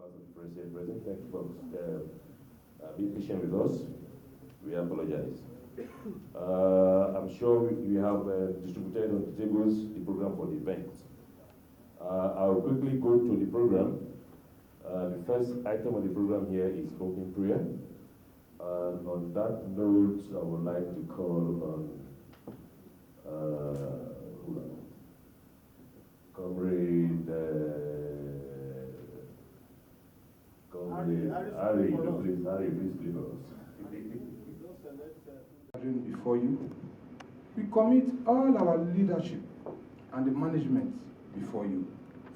House of the President, thank you folks. Be patient with us. We apologize. I'm sure you have distributed on the tables the program for the event. I'll quickly go to the program. The first item of the program here is opening prayer. And on that note, I would like to call on Comrade Harry, please lead us. Before you, we commit all our leadership and the management before you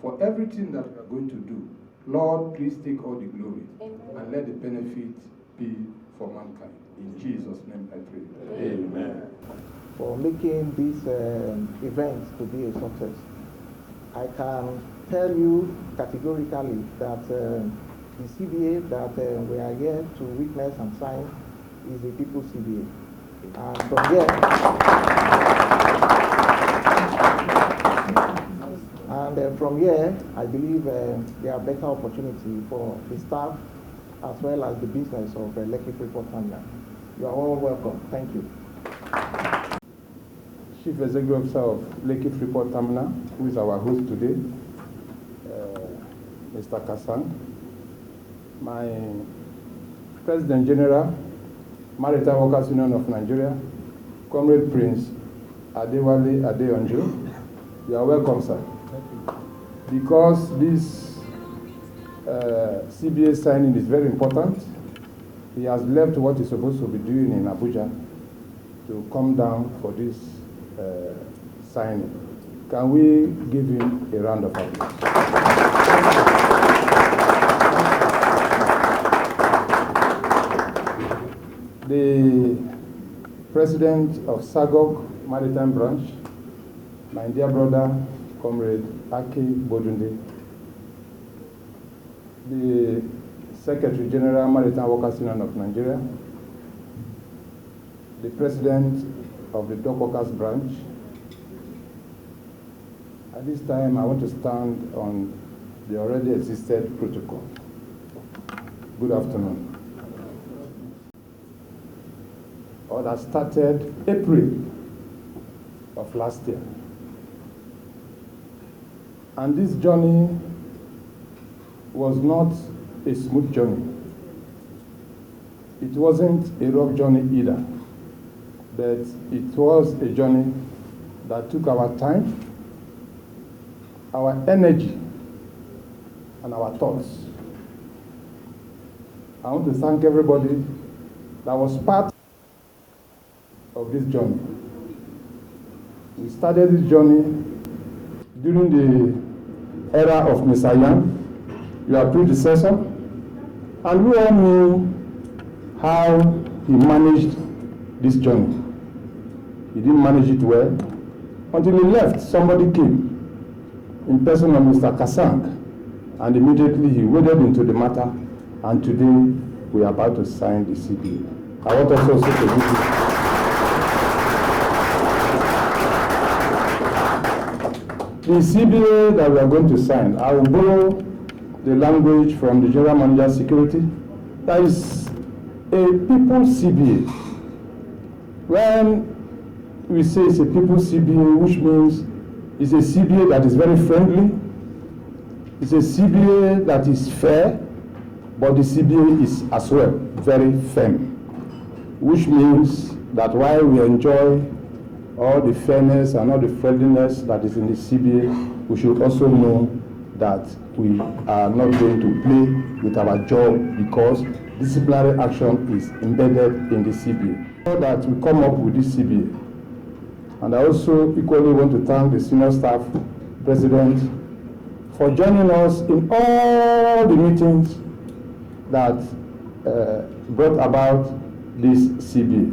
for everything that we are going to do. Lord, please take all the glory. Amen. And let the benefit be for mankind. In Jesus' name I pray. Amen. For making this event to be a success. I can tell you categorically that the CBA that we are here to witness and sign is the People's CBA. And from here, I believe there are better opportunity for the staff as well as the business of Lekki Freeport Terminals. You are all welcome. Thank you. Chief Executive Officer of Lekki Freeport Terminal, who is our host today, Mr. Cassang, my President General, Maritime Workers Union of Nigeria, Comrade Prince Adewale Adeyanju. You are welcome, sir. Thank you. Because this CBA signing is very important, he has left what he's supposed to be doing in Abuja to come down for this signing. Can we give him a round of applause? The President of SSASCGOC Maritime Branch, my dear brother, Comrade Akin Abodunde, the Secretary General Maritime Workers Union of Nigeria, the President of the Dock Workers Branch. At this time, I want to stand on the already existed protocol. Good afternoon. That started April of last year. And this journey was not a smooth journey. It wasn't a rough journey either, but it was a journey that took our time, our energy, and our thoughts. I want to thank everybody that was part of this journey. We started this journey during the era of Mr. Young, your predecessor, and we all knew how he managed this journey. He didn't manage it well. Until he left, somebody came in person of Mr. Cassang, and immediately he waded into the matter, and today we are about to sign the CBA. I want also to give you the CBA that we are going to sign. I will borrow the language from the General Manager Security. That is a people's CBA. When we say it's a people's CBA, which means it's a CBA that is very friendly, it's a CBA that is fair, but the CBA is as well very firm, which means that while we enjoy all the fairness and all the friendliness that is in the CBA, we should also know that we are not going to play with our job because disciplinary action is embedded in the CBA. So that we come up with this CBA. And I also equally want to thank the senior staff president for joining us in all the meetings that brought about this CBA.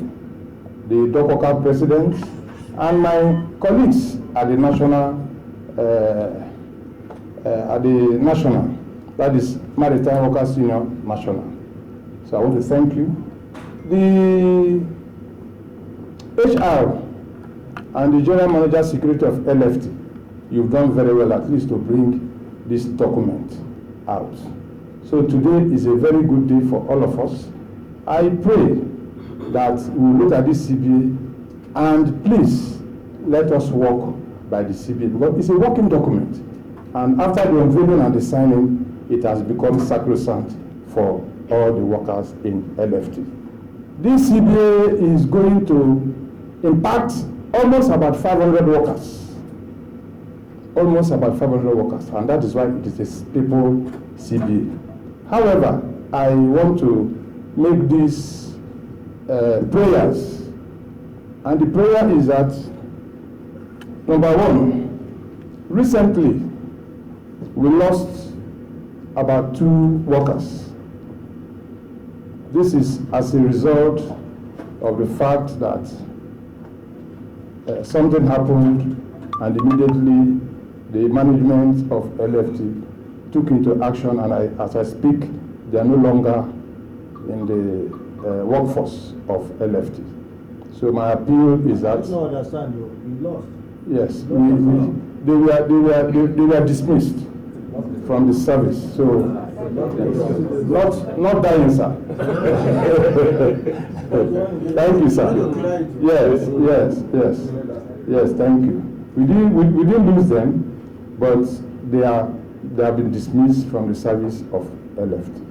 The Dock Worker president and my colleagues at the national, that is Maritime Workers Union National. So I want to thank you. The HR and the General Manager Security of LFT, you've done very well at least to bring this document out. So today is a very good day for all of us. I pray that we look at this CBA and please let us work by the CBA because it's a working document. And after the unveiling and the signing, it has become sacrosanct for all the workers in LFT. This CBA is going to impact almost about 500 workers. Almost about 500 workers, and that is why it is a people CBA. However, I want to make these prayers, and the prayer is that, number one, recently we lost about 2 workers. This is as a result of the fact that something happened and immediately the management of LFT took into action, and as I speak, they are no longer in the workforce of LFT. So my appeal is that. I don't understand you. We lost. Yes, they were dismissed from the service. So not dying, sir. Thank you, sir. Yes. Thank you. We didn't lose them, but they have been dismissed from the service of LFT.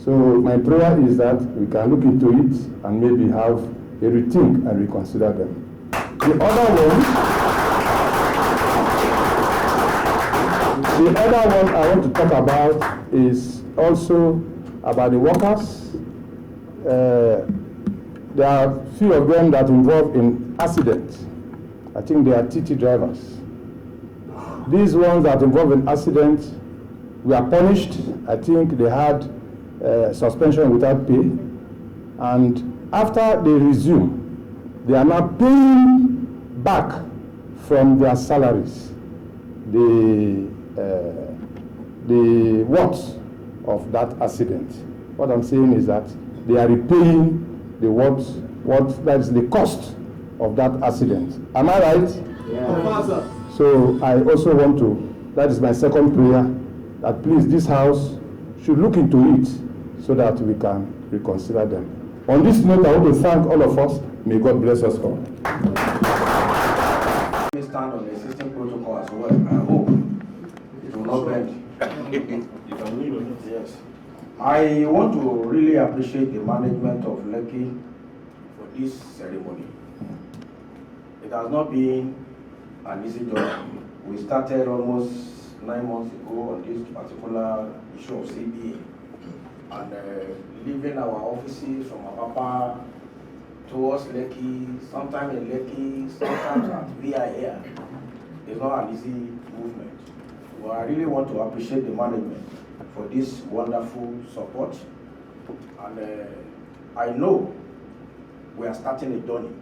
So my prayer is that we can look into it and maybe have a rethink and reconsider them. The other one I want to talk about is also about the workers. There are a few of them that involved in accidents. I think they are TT drivers. These ones that involved in accidents were punished. I think they had suspension without pay. And after they resume, they are now paying back from their salaries the worth of that accident. What I'm saying is that they are repaying the what that is the cost of that accident. Am I right? Yeah. So I also want to, that is my second prayer, that please this house should look into it so that we can reconsider them. On this note, I want to thank all of us. May God bless us all. We stand on the existing protocol as well. I hope it will not bend. Yes. I want to really appreciate the management of Lekki for this ceremony. It has not been an easy job. We started almost 9 months ago on this particular issue of CBA, and leaving our offices from Apapa towards Lekki, sometimes in Lekki, sometimes at VIA. It's not an easy movement. Well, I really want to appreciate the management for this wonderful support, and I know we are starting a journey,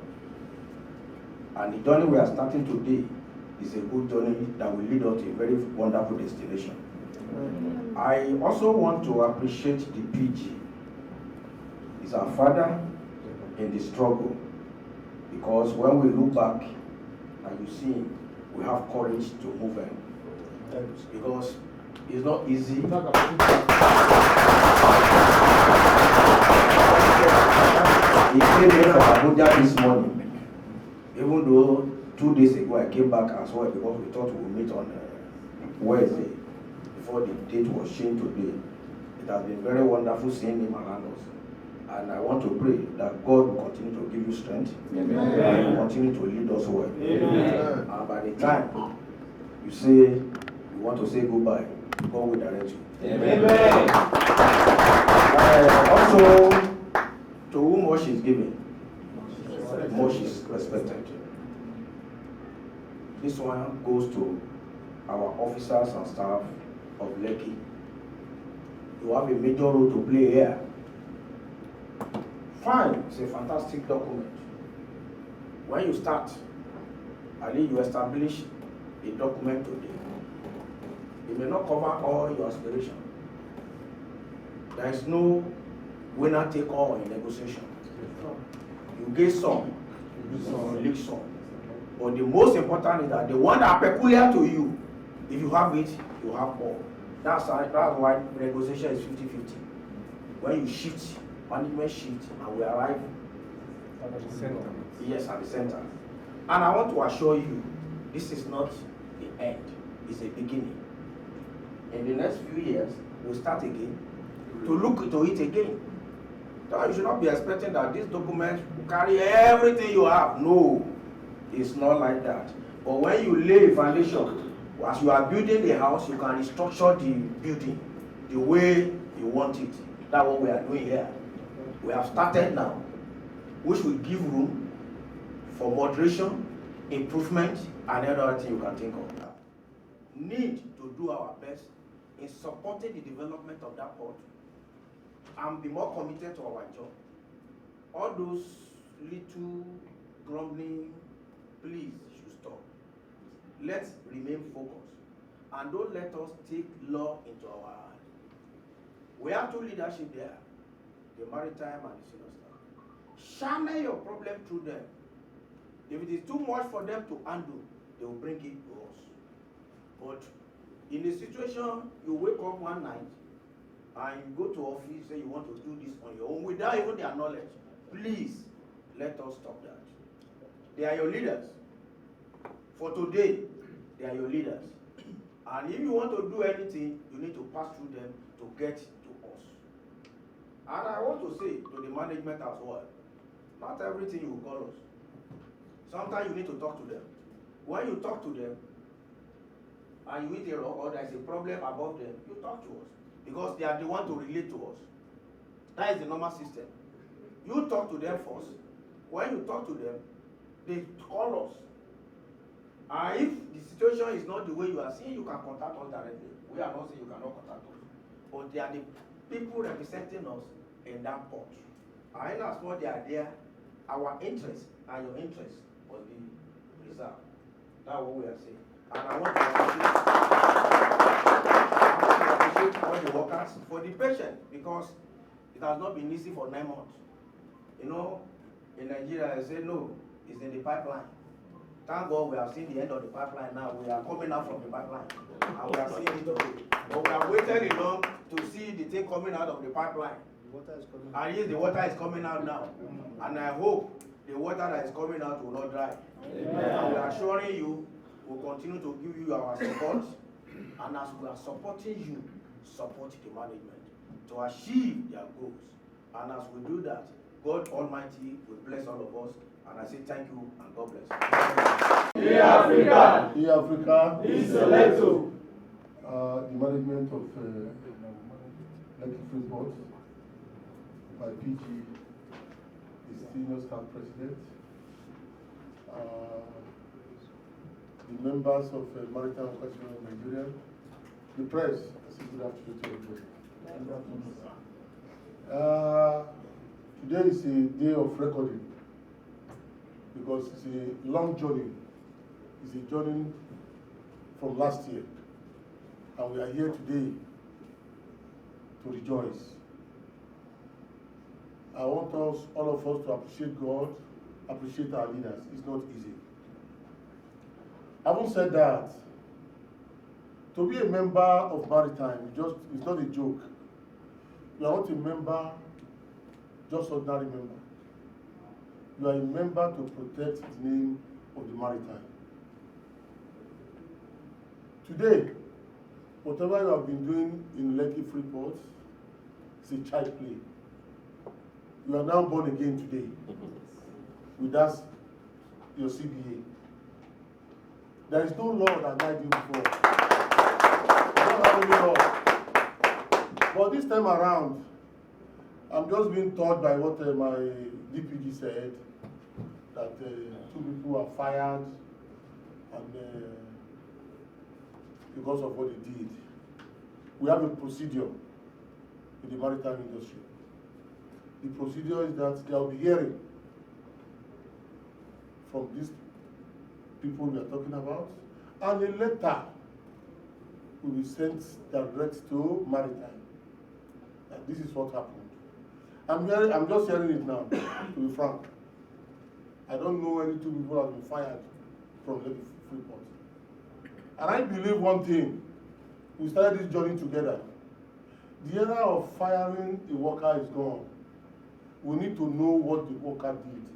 and the journey we are starting today is a good journey that will lead us to a very wonderful destination. I also want to appreciate the PG. He's our father in the struggle, because when we look back and you see we have courage to move in, because it's not easy. He came here from Abuja this morning, even though 2 days ago I came back as well, because we thought we would meet on Wednesday before the date was changed today. It has been very wonderful seeing him around us, and I want to pray that God will continue to give you strength. Amen. And will continue to lead us well. Amen. And by the time you say you want to say goodbye, God will direct you. Amen. Also, to whom much is given, much is respected. This one goes to our officers and staff of Lekki. You have a major role to play here. Fine, it's a fantastic document. When you start, I think you establish a document today. It may not cover all your aspirations. There is no winner take all in negotiation. You get some, you leak some. But the most important is that the one that are peculiar to you, if you have it, you have all. That's why negotiation is 50-50. When you shift, management shift, and we arrive At the center. yes, at the center. And I want to assure you, this is not the end, it's a beginning. In the next few years, we'll start again to look into it again. So you should not be expecting that this document will carry everything you have. No, it's not like that. But when you lay a foundation, as you are building the house, you can restructure the building the way you want it. That's what we are doing here. We have started now, which will give room for moderation, improvement, and any other thing you can think of. Need to do our best in supporting the development of that port and be more committed to our job. All those little grumbling, please should stop. Let's remain focused and don't let us take law into our hand. We have two leadership there, the Maritime and the senior staff. Channel your problem through them. If it is too much for them to handle, they will bring it to us. But in a situation, you wake up one night and you go to office, say you want to do this on your own without even their knowledge, please let us stop that. They are your leaders. For today, they are your leaders. And if you want to do anything, you need to pass through them to get to us. And I want to say to the management as well, not everything you will call us. Sometimes you need to talk to them. When you talk to them, and you hit a rock or there is a problem above them, you talk to us. Because they are the one to relate to us. That is the normal system. You talk to them first. When you talk to them, they call us. And if the situation is not the way you are seeing, you can contact us directly. We are not saying you cannot contact us. But they are the people representing us in that port. And in as much they are there, our interest and your interest must be preserved. That's what we are saying. And I want to appreciate all the workers for the patient, because it has not been easy for 9 months. You know, in Nigeria, they say no, it's in the pipeline. Thank God we have seen the end of the pipeline now. We are coming out from the pipeline. And we are seeing it today. But we have waited long to see the thing coming out of the pipeline. The water is coming out. And yes, the water is coming out now. And I hope the water that is coming out will not dry. Amen. And we are assuring you, we'll continue to give you our support. And as we are supporting you, support the management to achieve their goals. And as we do that, God Almighty will bless all of us. And I say thank you and God bless. The Africa. The Africa. Is Selecto. The management of Lekki Freeport by PG, the senior staff president, the members of Maritime Nigeria, the press. I say good afternoon to everybody. Today is a day of recording because it's a long journey. It's a journey from last year. And we are here today to rejoice. I want us, all of us, to appreciate God, appreciate our leaders. It's not easy. Having said that, to be a member of Maritime, it's not a joke. You are not a member, just ordinary member. You are a member to protect the name of the Maritime. Today, whatever you have been doing in Lekki Freeport is a child play. You are now born again today with us, your CBA. There is no law that guides you before. You don't have any law. But this time around, I'm just being taught by what my DPG said, that 2 people are fired and because of what they did. We have a procedure in the maritime industry. The procedure is that there will be hearing from these people we are talking about, and a letter will be sent direct to Maritime. And this is what happened. I'm just hearing it now, to be frank. I don't know any 2 people have been fired from Lekki Freeport. And I believe one thing, we started this journey together. The era of firing a worker is gone. We need to know what the worker did.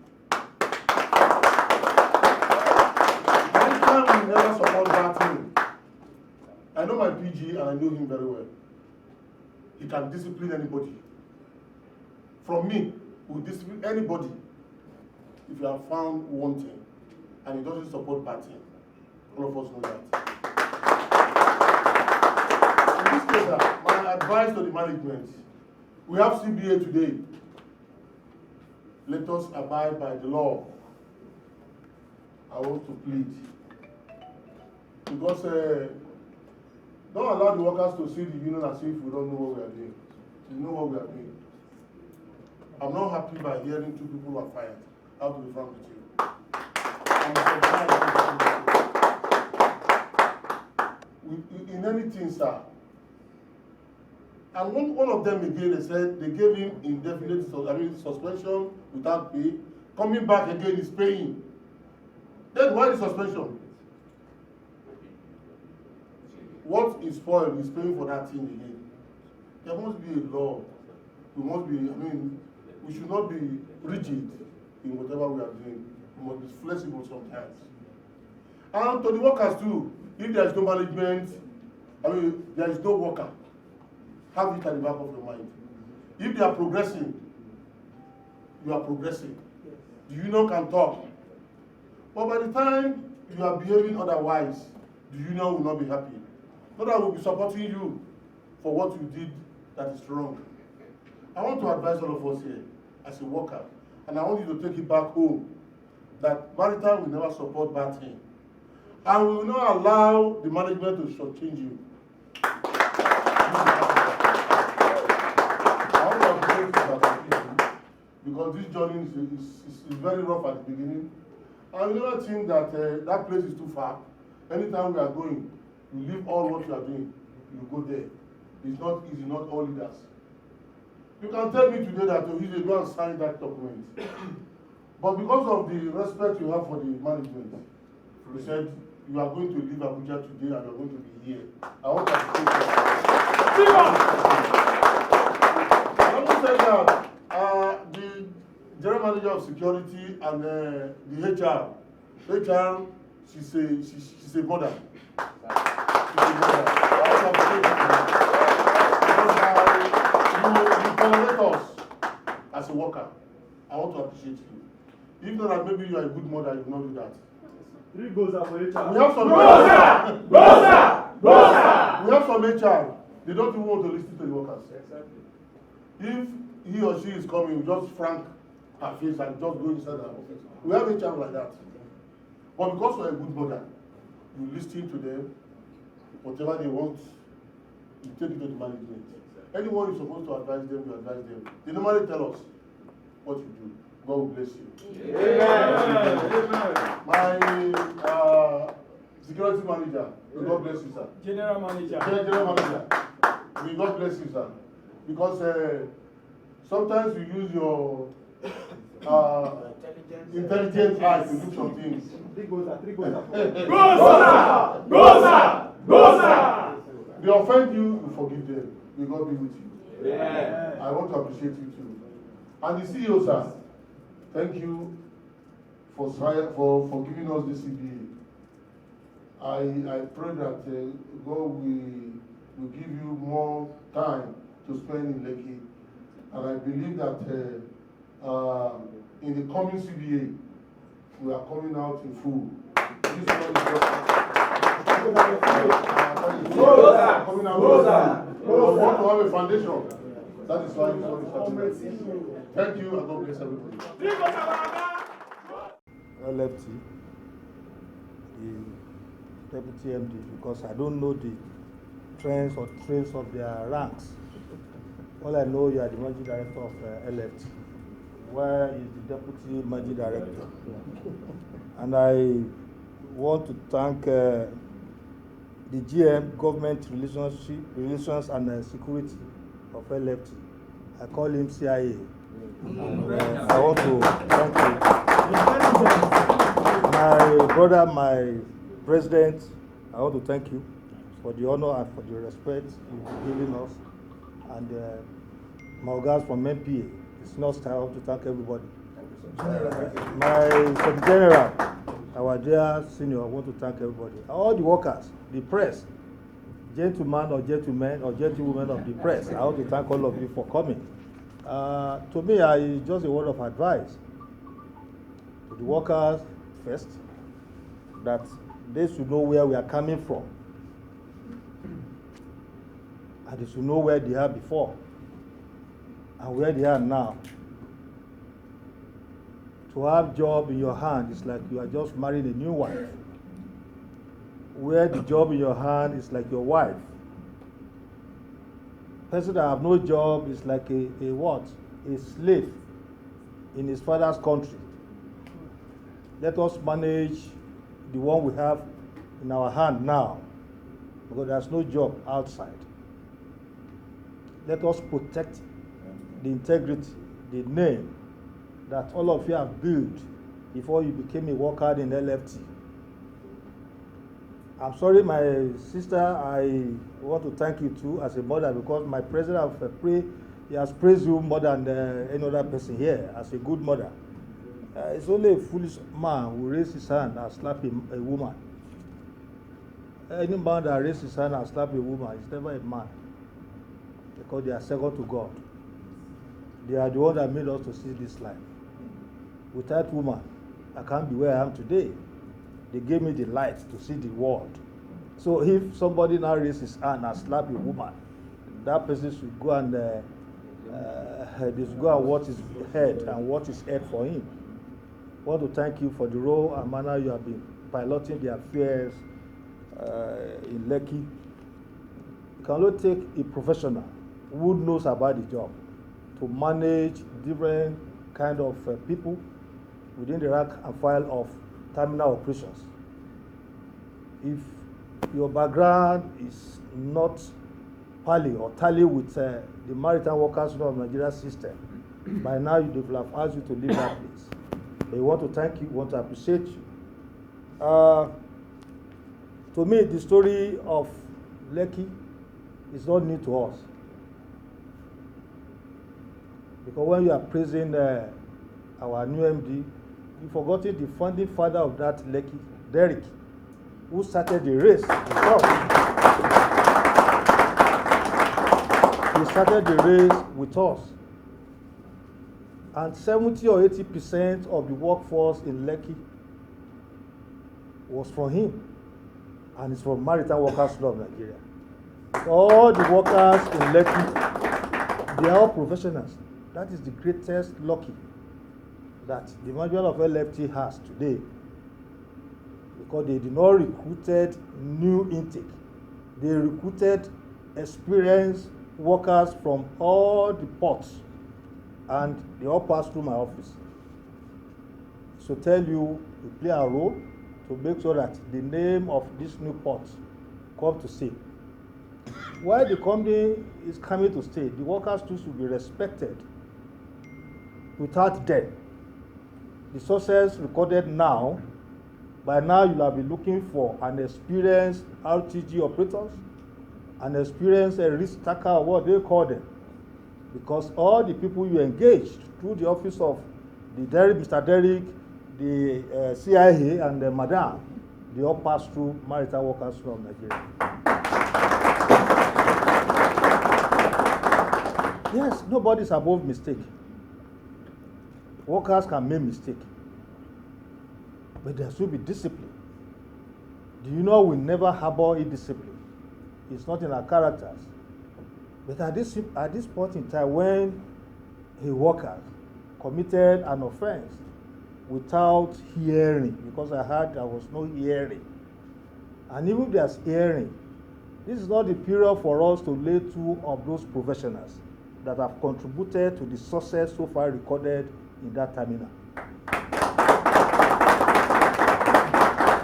Maritime will never support batting. I know my PG and I know him very well. He can discipline anybody. From me, we will discipline anybody if you are found wanting and he doesn't support batting. All of us know that. In this case, my advice to the management, we have CBA today. Let us abide by the law. I want to plead. Because don't allow the workers to see the union as if we don't know what we are doing. We know what we are doing. I'm not happy by hearing 2 people were fired. I have to be frank with you. In anything, sir. And one of them again, they said they gave him indefinite suspension without pay. Coming back again is paying. Then why the suspension? What is spoiled is paying for that thing again. There must be a law. We must be, we should not be rigid in whatever we are doing. We must be flexible sometimes. And to the workers too, if there is no management, there is no worker, have it at the back of your mind. If they are progressing, you are progressing. The union can talk. But by the time you are behaving otherwise, the union will not be happy. Not that I will be supporting you for what you did that is wrong. I want to advise all of us here as a worker, and I want you to take it back home, that Maritime will never support bad thing. And we will not allow the management to shortchange you. I want to appreciate you because this journey is very rough at the beginning. And we never think that that place is too far. Anytime we are going, you leave all what you are doing, you go there. It's not easy, not all leaders. You can tell me today that you go and sign that document. But because of the respect you have for the management, you said you are going to leave Abuja today and you are going to be here. I want to appreciate that. I want to say that the general manager of security and the HR, she's a mother. You tolerate us as a worker. I want to appreciate you. If not that maybe you are a good mother, you will not do that. 3 goals are for HR. We have some We have some HR. They don't even want to listen to the workers. Exactly. If he or she is coming, we just frank her face and just go inside her office. We have HR like that. But because you are a good mother, you listen to them, whatever they want, you take it to the management. Anyone is supposed to advise them, you advise them. They normally tell us what you do. God will bless you. Amen. My security manager, may God bless you, sir. General manager. General manager, may God bless you, sir. Because sometimes you use your intelligent eyes to do some things. 3 goals are. Go, sir! They offend you, you forgive them. May God be with you. Yeah. I want to appreciate you too. And the CEO, sir, thank you for giving us this CBA. I pray that God will give you more time to spend in Lekki. And I believe that in the coming CBA, we are coming out in full. This one is coming out in full. We want to have a foundation. That is why this one is happening. Thank you, and God bless everybody. LFT, the deputy MD, because I don't know the trends or traits of their ranks. All I know, you are the managing director of LFT. Where is the deputy managing director? And I want to thank the GM, Government Relations and Security of LFT. I call him CIA. And, I want to thank you. My brother, my president, I want to thank you. for the honor and for the respect you've given us. And my guys from MPA, it's not time to thank everybody. My Secretary General, our dear senior, I want to thank everybody. All the workers, the press, gentlemen or gentlemen or gentlewomen of the press, I want to thank all of you for coming. To me, just a word of advice to the workers first, that they should know where we are coming from, and they should know where they are before and where they are now. To have job in your hand is like you are just marrying a new wife. Where the job in your hand is like your wife. Person that have no job is like a what? A slave in his father's country. Let us manage the one we have in our hand now, because there's no job outside. Let us protect the integrity, the name that all of you have built before you became a worker in LFT. I'm sorry, my sister, I want to thank you too as a mother, because my president of he has praised you more than any other person here as a good mother. It's only a foolish man who raises his hand and slaps a woman. Any man that raises his hand and slaps a woman is never a man, because they are second to God. They are the one that made us to see this life. Without woman, I can't be where I am today. They gave me the light to see the world. So if somebody now raises his hand and slaps a woman, that person should go and they should go and watch his head and watch his head for him. I want to thank you for the role and manner you have been piloting the affairs in Lekki. You can only take a professional who knows about the job to manage different kind of people within the rank and file of terminal operations. If your background is not tally with the Maritime Workers Union of Nigeria system, by now they will have asked you to leave that place. They want to thank you, want to appreciate you. To me, the story of Lekki is not new to us. Because when you are praising our new MD, you forgot the founding father of that Lekki, Derrick, who started the race himself. He started the race with us. And 70 or 80% of the workforce in Lekki was from him. And it's from Maritime Workers Union of Nigeria. All the workers in Lekki, they are all professionals. That is the greatest lucky that the management of LFT has today, because they did not recruited new intake. They recruited experienced workers from all the ports, and they all passed through my office. So tell you, we play a role to make sure that the name of this new port come to stay. While the company is coming to stay, the workers too should be respected. Without them, the success recorded now, by now you'll have been looking for an experienced RTG operators, an experienced risk taker, what they call them. Because all the people you engaged through the office of the Mr. Derrick, the CIA, and the Madam, they all passed through Maritime Workers from Nigeria. Yes, nobody's above mistake. Workers can make mistakes, but there should be discipline. Do you know we never harbor indiscipline? It's not in our characters. But at this point in time, when a worker committed an offense without hearing, because I heard there was no hearing, and even if there's hearing, this is not the period for us to lay two of those professionals that have contributed to the success so far recorded in that terminal.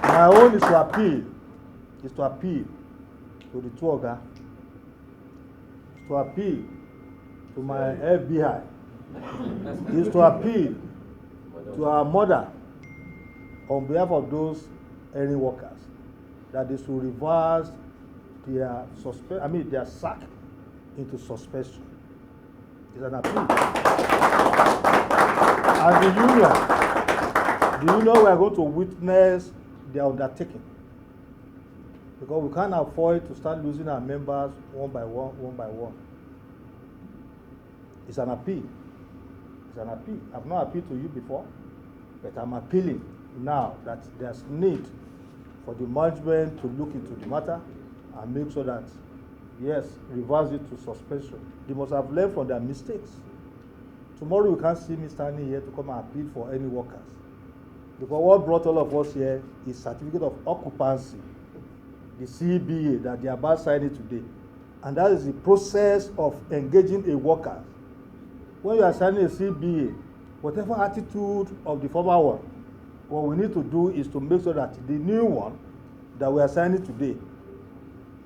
My own is to appeal to the two oga, to appeal to my FBI, is to appeal to our mother on behalf of those erring workers, that they should reverse they are they are sacked into suspension. It's an appeal. And the union we are going to witness their undertaking. Because we can't afford to start losing our members one by one. It's an appeal. It's an appeal. I've not appealed to you before, but I'm appealing now that there's need for the management to look into the matter and make sure that, yes, reverse it to suspension. They must have learned from their mistakes. Tomorrow you can't see me standing here to come and appeal for any workers. Because what brought all of us here is certificate of occupancy, the CBA that they are about signing today. And that is the process of engaging a worker. When you are signing a CBA, whatever attitude of the former one, what we need to do is to make sure that the new one that we are signing today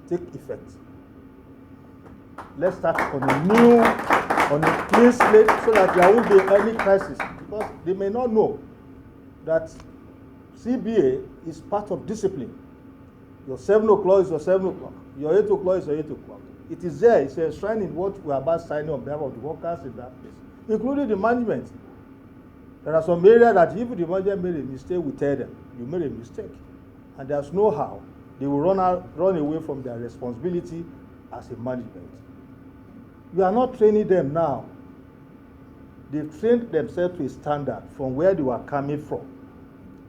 take effect. Let's start on a clean slate so that there won't be any crisis. Because they may not know that CBA is part of discipline. Your 7 o'clock is your 7 o'clock. Your 8 o'clock is your 8 o'clock. It is there. It's enshrined in what we are about signing on behalf of the workers in that place, including the management. There are some areas that if the management made a mistake, we tell them, you made a mistake. And there's no how. They will run away from their responsibility as a management. We are not training them now. They've trained themselves to a standard from where they were coming from.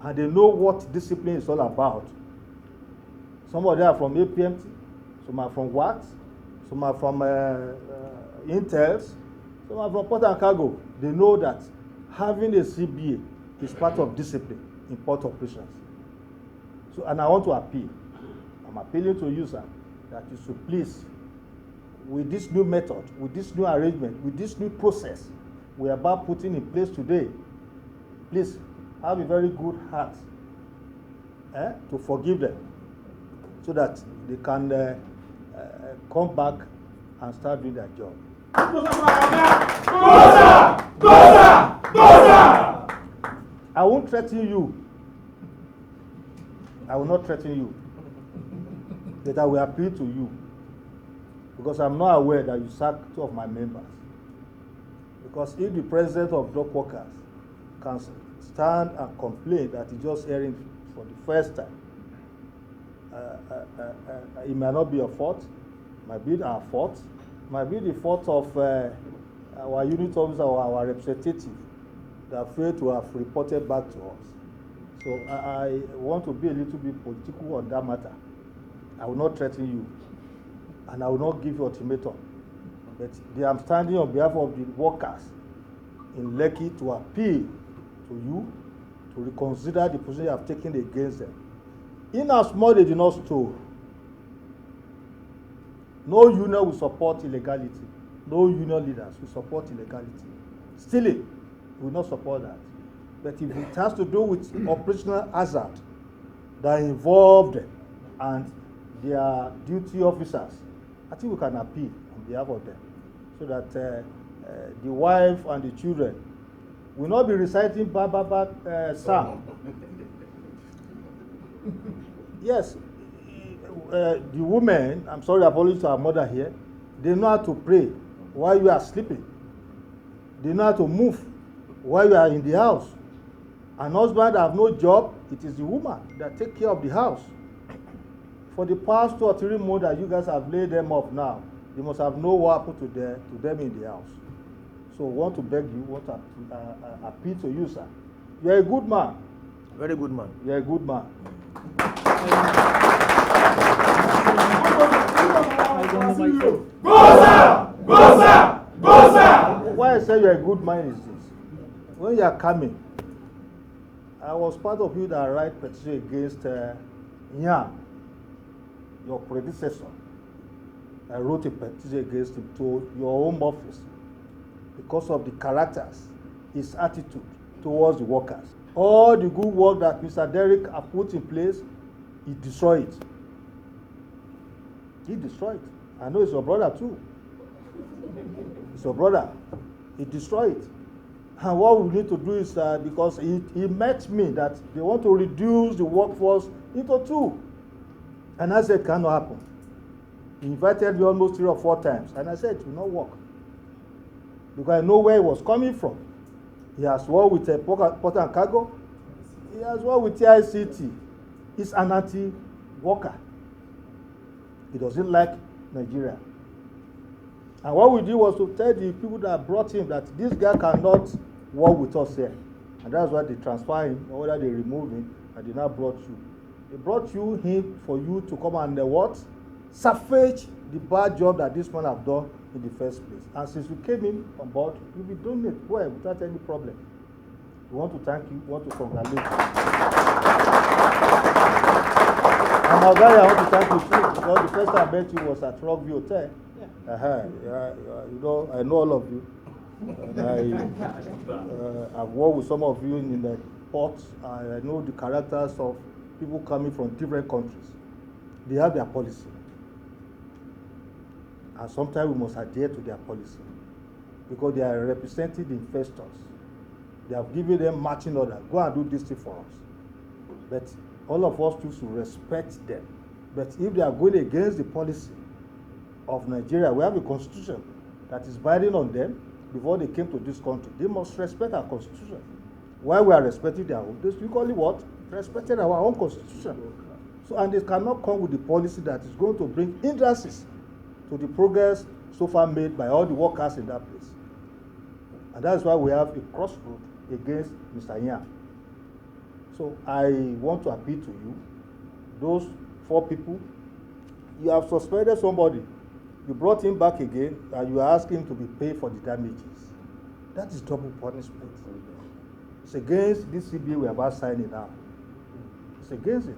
And they know what discipline is all about. Some of them are from APMT, some are from WACS, some are from Intels, some are from Port and Cargo. They know that having a CBA is part of discipline in port operations. So, and I want to appeal. I'm appealing to you, sir, that you should please, with this new method, with this new arrangement, with this new process we are about putting in place today, please have a very good heart to forgive them so that they can come back and start doing their job. I won't threaten you. I will not threaten you. But I will appeal to you. Because I'm not aware that you sacked 2 of my members. Because if the president of dock workers can stand and complain that he's just hearing for the first time, it might not be your fault, it might be our fault, it might be the fault of our unit officer or our representative that failed to have reported back to us. So I want to be a little bit political on that matter. I will not threaten you, and I will not give you ultimatum. But I'm standing on behalf of the workers in Lekki to appeal to you to reconsider the position you have taken against them. In as much they do not steal, no union will support illegality. No union leaders will support illegality. Stealing will not support that. But if it has to do with operational hazard that involved and their duty officers, I think we can appeal on behalf of them so that the wife and the children will not be reciting Psalm. Yes, the women, I'm sorry, apologies to our mother here, they know how to pray while you are sleeping. They know how to move while you are in the house. An husband have no job, it is the woman that take care of the house. For the past 2 or 3 months that you guys have laid them off now, they must have known what happened to them in the house. So I want to beg you, want to appeal to you, sir. You are a good man. Very good man. You are a good man. Why I say you are a good man is this. When you are coming, I was part of you that write petition against Yam, your predecessor. I wrote a petition against him to your home office because of the characters, his attitude towards the workers. All the good work that Mr. Derrick has put in place, he destroyed it. He destroyed it. I know it's your brother too. It's your brother. He destroyed it. And what we need to do is, because he met me that they want to reduce the workforce into 2. And I said, cannot happen. He invited me almost 3 or 4 times, and I said it will not work. Because I know where he was coming from. He has worked with Port and Cargo. He has worked with TICT. He's an anti-worker. He doesn't like Nigeria. And what we did was to tell the people that brought him that this guy cannot work with us here. And that's why they transfer him, or whether they remove him, and they now brought you. They brought you in for you to come and what? Salvage the bad job that this man have done in the first place. And since you came in on board, you'll be doing it well without any problem. We want to thank you, we want to congratulate you. And my guy, I want to thank you too, because the first time I met you was at Rockview Hotel. You know, I know all of you. And I've worked with some of you in the port. I know the characters of people coming from different countries. They have their policy. And sometimes we must adhere to their policy because they are representing the investors. They have given them marching order. Go and do this thing for us. But all of us too should respect them. But if they are going against the policy of Nigeria, we have a constitution that is binding on them before they came to this country. They must respect our constitution. While we are respecting their own, they should call it what? Respecting our own constitution. So, and they cannot come with the policy that is going to bring hindrances to the progress so far made by all the workers in that place. And that's why we have a crossroad against Mr. Yan. So I want to appeal to you, those 4 people, you have suspended somebody, you brought him back again, and you are asking him to be paid for the damages. That is double punishment. It's against this CBA we are about signing now. It's against it.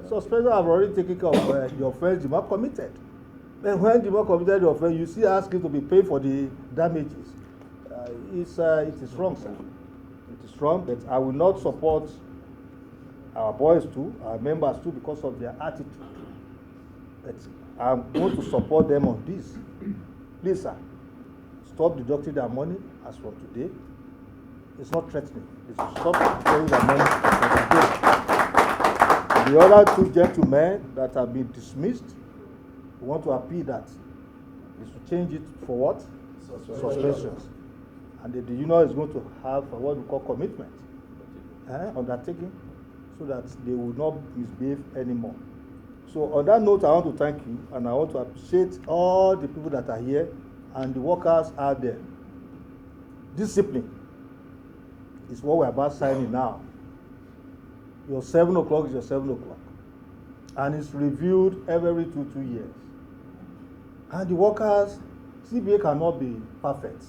Suspension have already taken care of the offense the man committed. Then when the man committed the offense, you see asking to be paid for the damages. It is wrong, sir. It is wrong, but I will not support our boys too, our members too, because of their attitude. But I'm going to support them on this. Please, sir, stop deducting their money as from today. It's not threatening. They should stop deducting their money as from today. The other 2 gentlemen that have been dismissed, we want to appeal that they should change it for what? Suspensions. And the union is going to have what we call commitment, undertaking, so that they will not misbehave anymore. So on that note, I want to thank you, and I want to appreciate all the people that are here and the workers out there. Discipline is what we're about signing now. Your 7 o'clock is your 7 o'clock. And it's reviewed every 2 years. And the workers, CBA cannot be perfect.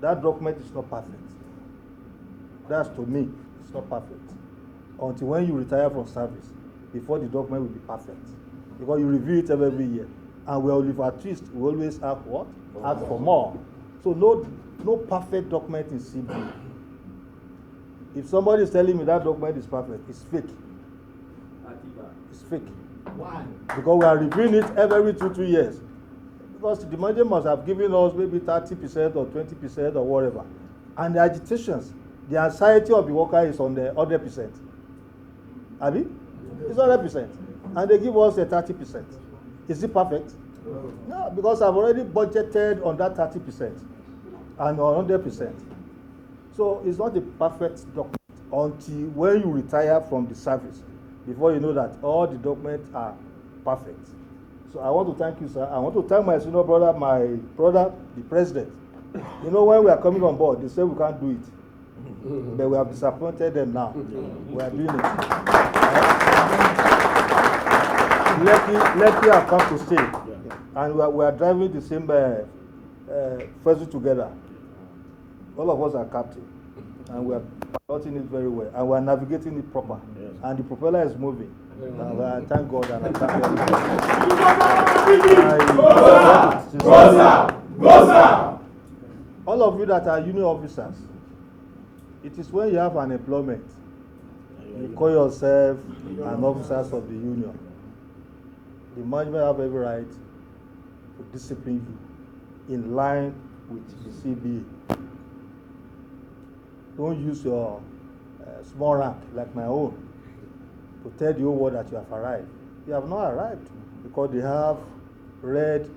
That document is not perfect. That's to me, it's not perfect. Until when you retire from service, before the document will be perfect. Because you review it every year. And we live at least, we always ask what? Ask for more. So no perfect document in CBA. If somebody is telling me that document is perfect, it's fake. It's fake. Why? Because we are reviewing it every 2 years. Because the manager must have given us maybe 30% or 20% or whatever. And the agitations, the anxiety of the worker is on the 100%. Abi? It's 100%. And they give us a 30%. Is it perfect? No, because I've already budgeted on that 30% and on 100%. So it's not a perfect document until when you retire from the service, before you know that all the documents are perfect. So I want to thank you, sir. I want to thank my senior brother, the president. You know, when we are coming on board, they say we can't do it. But we have disappointed them now. We are doing it. Lekki have come to stay. And we are driving the same vessel together. All of us are captain. And we are piloting it very well. And we are navigating it proper. Yes. And the propeller is moving. And I thank God and I thank everybody. All of you that are union officers, it is when you have an employment, you call yourself an officers of the union. The management have every right to discipline you in line with the CBA. Don't use your small rank like my own to tell the whole world that you have arrived. You have not arrived. because they have red,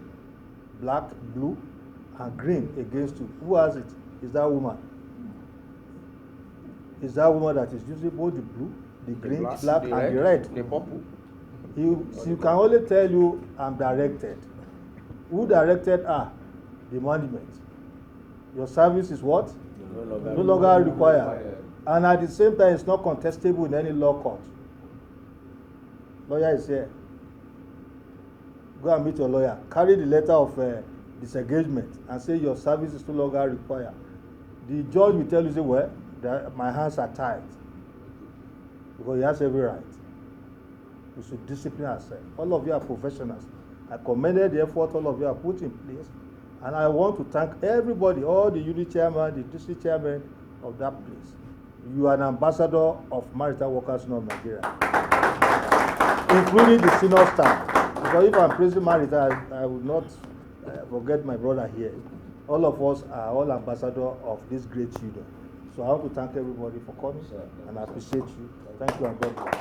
black, blue, and green against you. Who has it? Is that woman? Is that woman that is using both the blue, the green, black, and the red? The purple. She can only tell you, I'm directed. Who directed her? The management. Your service is what? No longer required. And at the same time, it's not contestable in any law court. Lawyer is here. Go and meet your lawyer. Carry the letter of disengagement and say your service is no longer required. The judge will tell you, say, well, my hands are tied. Because he has every right. We should discipline ourselves. All of you are professionals. I commended the effort all of you have put in place. And I want to thank everybody, all the unit chairman, the district chairman of that place. You are an ambassador of Maritime Workers Union of Nigeria, including the senior staff. Because if I'm praising Maritime, I will not forget my brother here. All of us are all ambassadors of this great union. So I want to thank everybody for coming, and I appreciate you. Thank you and God bless.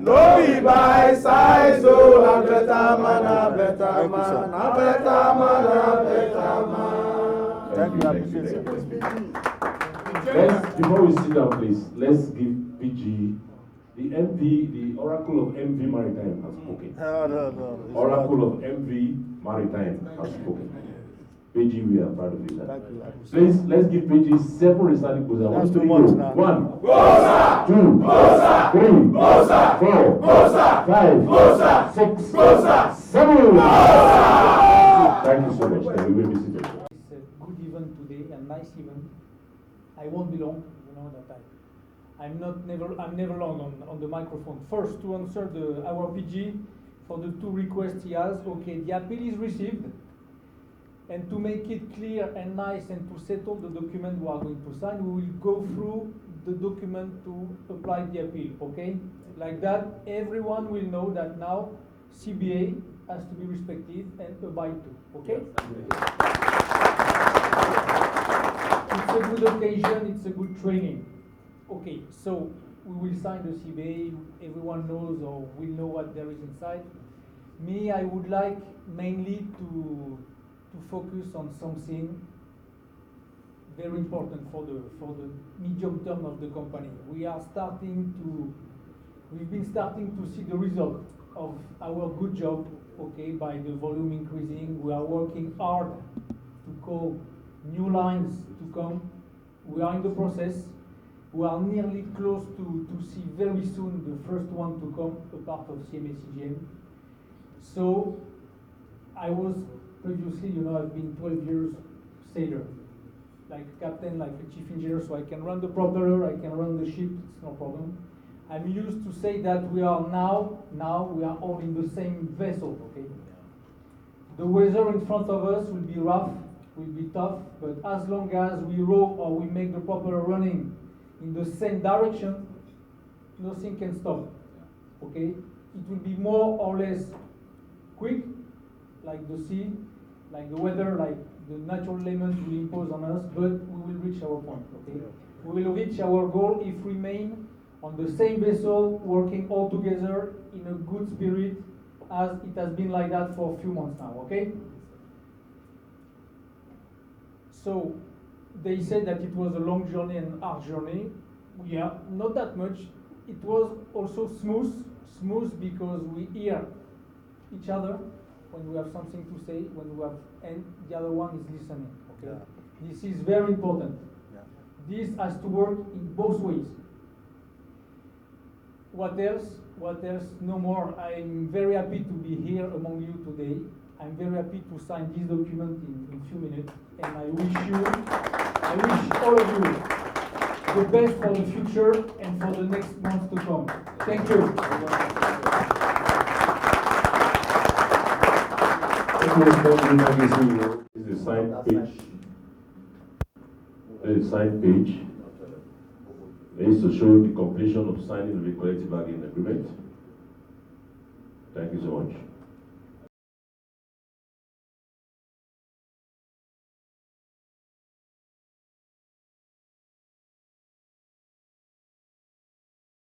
No be by size, so na better man, na better man, na better man, na better man. Thank you, I appreciate it. Before we sit down, please, let's give PG, the MV, the Oracle of MV Maritime has spoken. No. Oracle of MV Maritime has spoken. PG, we are proud of you. Thank you. Please, let's give PG 7 resounding goals. That's too much now. 1, Goza! 2, Goza! 3, Goza! 4, Goza! 5, Goza! 6, Goza! 7. Goza! Thank you so much. Thank you. We will be seated. It's a good event today, a nice event. I won't be long, you know that I'm never long on the microphone. First, to answer our PG for the 2 requests he has. Okay, the appeal is received. And to make it clear and nice and to settle the document we are going to sign, we will go through the document to apply the appeal, okay? Like that, everyone will know that now CBA has to be respected and abide to, okay? It's a good occasion, it's a good training. Okay, so we will sign the CBA, everyone knows or will know what there is inside. Me, I would like mainly to focus on something very important for the medium term of the company. We've been starting to see the result of our good job, okay, by the volume increasing. We are working hard to call new lines to come. We are in the process. We are nearly close to see very soon the first one to come, a part of CMA-CGM. So I was previously, I've been 12 years sailor, like captain, like a chief engineer, so I can run the propeller, I can run the ship, it's no problem. I'm used to say that we are now we are all in the same vessel, okay? The weather in front of us will be rough, will be tough, but as long as we row or we make the propeller running in the same direction, nothing can stop, okay? It will be more or less quick, like the sea, like the weather, like the natural elements will impose on us, but we will reach our point, okay? We will reach our goal if we remain on the same vessel, working all together in a good spirit, as it has been like that for a few months now, okay? So, they said that it was a long journey and hard journey. Yeah, not that much. It was also smooth because we hear each other when we have something to say, and the other one is listening, okay? Yeah. This is very important. Yeah. This has to work in both ways. What else? No more. I'm very happy to be here among you today. I'm very happy to sign this document in a few minutes, and I wish all of you the best for the future and for the next months to come. Thank you. This is the signed page. There is signed page. It is to show the completion of signing of the collective bargaining agreement. Thank you so much.